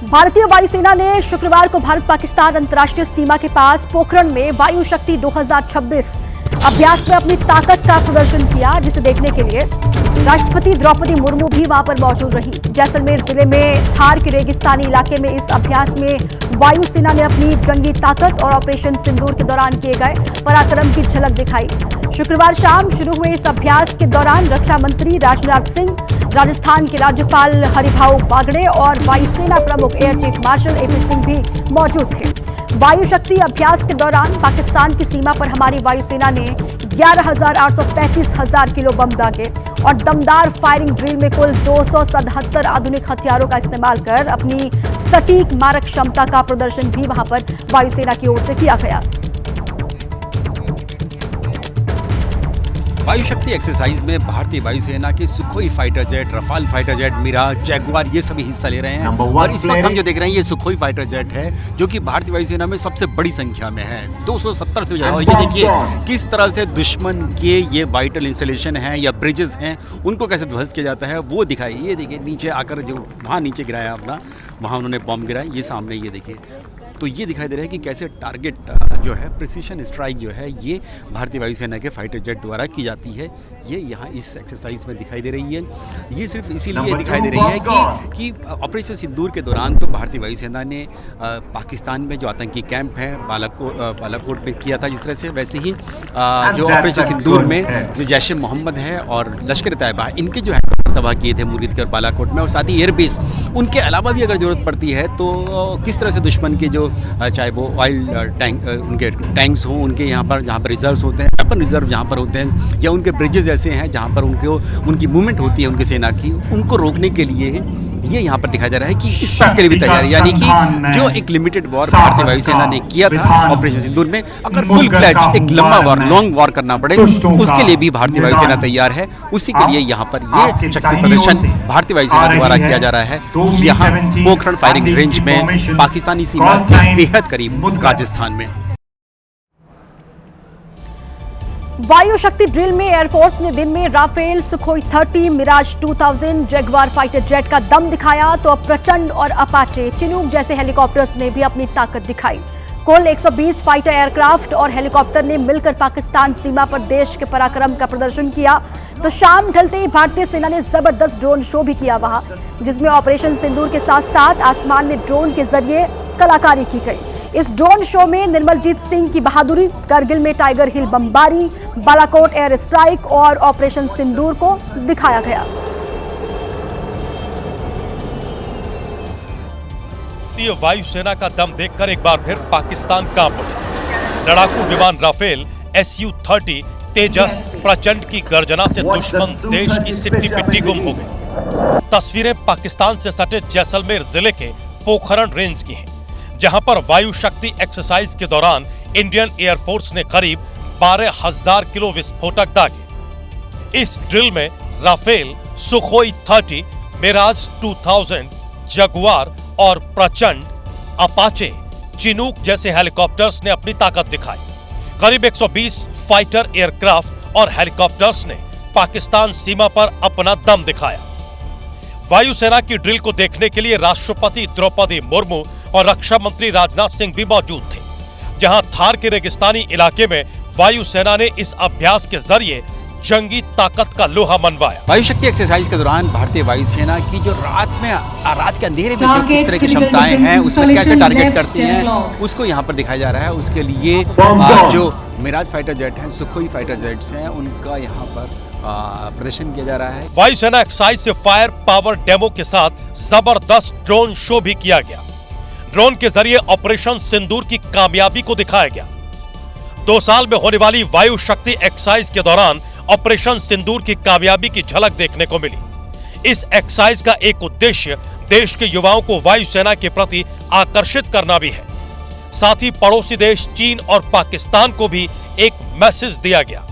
भारतीय वायुसेना ने शुक्रवार को भारत पाकिस्तान अंतर्राष्ट्रीय सीमा के पास पोखरण में वायु शक्ति 2026 अभ्यास में अपनी ताकत का प्रदर्शन किया, जिसे देखने के लिए राष्ट्रपति द्रौपदी मुर्मू भी वहां पर मौजूद रही। जैसलमेर जिले में थार के रेगिस्तानी इलाके में इस अभ्यास में वायुसेना ने अपनी जंगी ताकत और ऑपरेशन सिंदूर के दौरान किए गए पराक्रम की झलक दिखाई। शुक्रवार शाम शुरू हुए इस अभ्यास के दौरान रक्षा मंत्री राजनाथ सिंह, राजस्थान के राज्यपाल हरिभाऊ बागड़े और वायुसेना प्रमुख air chief marshal AP Singh भी मौजूद थे। वायु शक्ति अभ्यास के दौरान पाकिस्तान की सीमा पर हमारी वायुसेना ने 11,835 किलो बम दागे और दमदार फायरिंग ड्रिल में कुल 277 आधुनिक हथियारों का इस्तेमाल कर अपनी सटीक मारक क्षमता का प्रदर्शन भी वहां पर वायुसेना की ओर से किया गया। वायु शक्ति एक्सरसाइज में भारतीय वायुसेना के Sukhoi fighter jet, Rafale fighter jet, Mirage, Jaguar ये सभी हिस्सा ले रहे हैं। और इस वक्त हम जो देख रहे हैं ये सुखोई फाइटर जेट है, जो कि भारतीय वायुसेना में सबसे बड़ी संख्या में है, 270 से ज्यादा। और ये देखिए किस तरह से दुश्मन के ये वाइटल इंस्टॉलेशन हैं या ब्रिजेस हैं, उनको कैसे ध्वस्त किया जाता है वो दिखाई। ये देखिए नीचे आकर जो वहाँ नीचे गिराया अपना, वहाँ उन्होंने बॉम्ब गिराया, ये सामने ये देखिए। तो ये दिखाई दे रहा है कि कैसे टारगेट जो है प्रिसीशन स्ट्राइक जो है ये भारतीय वायुसेना के फाइटर जेट द्वारा की जाती है। ये यहाँ इस एक्सरसाइज में दिखाई दे रही है। ये सिर्फ इसीलिए दिखाई दे रही है कि ऑपरेशन सिंदूर के दौरान तो भारतीय वायुसेना ने पाकिस्तान में जो आतंकी कैंप है बालाकोट में किया था, जिस तरह से वैसे ही जो ऑपरेशन सिंदूर में जो जैश ए मोहम्मद है और लश्कर तैयबा इनके जो है तबाह किए थे मुरीदकर बालाकोट में, और साथ ही एयरबेस उनके अलावा भी अगर ज़रूरत पड़ती है तो किस तरह से दुश्मन के जो चाहे वो ऑयल टैंक उनके टैंक्स हों, उनके यहाँ पर जहाँ पर रिजर्व्स होते हैं, वेपन रिजर्व जहाँ पर होते हैं, या उनके ब्रिजेस ऐसे हैं जहाँ पर उनकी मूवमेंट होती है उनकी सेना की, उनको रोकने के लिए ये यहाँ पर दिखाया जा रहा है कि इस तरह के लिए भी तैयार है। यानी कि जो एक लिमिटेड वॉर भारतीय वायुसेना ने किया था ऑपरेशन सिंदूर में, अगर फुल फ्लैज एक लंबा वॉर, लॉन्ग वॉर करना पड़े, उसके लिए भी भारतीय वायुसेना तैयार है। उसी के लिए यहाँ पर ये शक्ति प्रदर्शन भारतीय वायुसेना द्वारा किया जा रहा है। यहाँ पोखरण फायरिंग रेंज में पाकिस्तानी सीमा से बेहद करीब राजस्थान में। वायु शक्ति ड्रिल में एयरफोर्स ने दिन में Rafale, Sukhoi 30, Mirage 2000, Jaguar fighter jet का दम दिखाया, तो प्रचंड और अपाचे, चिनूक जैसे हेलीकॉप्टर्स ने भी अपनी ताकत दिखाई। कुल 120 फाइटर एयरक्राफ्ट और हेलीकॉप्टर ने मिलकर पाकिस्तान सीमा पर देश के पराक्रम का प्रदर्शन किया। तो शाम ढलते ही भारतीय सेना ने जबरदस्त ड्रोन शो भी किया वहां, जिसमें ऑपरेशन सिंदूर के साथ साथ आसमान में ड्रोन के जरिए कलाकारी की गई। इस ड्रोन शो में निर्मलजीत सिंह की बहादुरी, करगिल में टाइगर हिल बमबारी, बालाकोट एयर स्ट्राइक और ऑपरेशन सिंदूर को दिखाया गया। भारतीय वायुसेना का दम देखकर एक बार फिर पाकिस्तान कांप उठा। लड़ाकू विमान राफेल, Su-30, तेजस, प्रचंड की गर्जना से दुश्मन देश की सिट्टी पिट्टी गुम हो गई। तस्वीरें पाकिस्तान से सटे जैसलमेर जिले के पोखरण रेंज की हैं, जहां पर वायु शक्ति एक्सरसाइज के दौरान इंडियन एयरफोर्स ने करीब 12,000 किलो विस्फोटक दागे। इस ड्रिल में राफेल, सुखोई 30, मिराज 2000, जगुआर और प्रचंड, अपाचे, चिनूक जैसे हेलीकॉप्टर्स ने अपनी ताकत दिखाई। करीब 120 फाइटर एयरक्राफ्ट और हेलीकॉप्टर्स ने पाकिस्तान सीमा पर अपना दम दिखाया। वायुसेना की ड्रिल को देखने के लिए राष्ट्रपति द्रौपदी मुर्मू और रक्षा मंत्री राजनाथ सिंह भी मौजूद थे, जहां थार के रेगिस्तानी इलाके में वायुसेना ने इस अभ्यास के जरिए जंगी ताकत का लोहा मनवाया। वायु शक्ति एक्सरसाइज के दौरान भारतीय वायुसेना की जो रात के अंधेरे में जो किस तरह की क्षमताएं हैं, उसमें कैसे टारगेट करती हैं, उसको यहाँ पर दिखाया जा रहा है। उसके लिए जो मिराज फाइटर जेट हैं, सुखोई फाइटर जेट्स हैं, उनका यहाँ पर प्रदर्शन किया जा रहा है। वायुसेना एक्सरसाइज से फायर पावर डेमो के साथ जबरदस्त ड्रोन शो भी किया गया। ड्रोन के जरिए ऑपरेशन सिंदूर की कामयाबी को दिखाया गया। 2 साल में होने वाली वायु शक्ति एक्सरसाइज के दौरान ऑपरेशन सिंदूर की कामयाबी की झलक देखने को मिली। इस एक्सरसाइज का एक उद्देश्य देश के युवाओं को वायुसेना के प्रति आकर्षित करना भी है। साथ ही पड़ोसी देश चीन और पाकिस्तान को भी एक मैसेज दिया गया।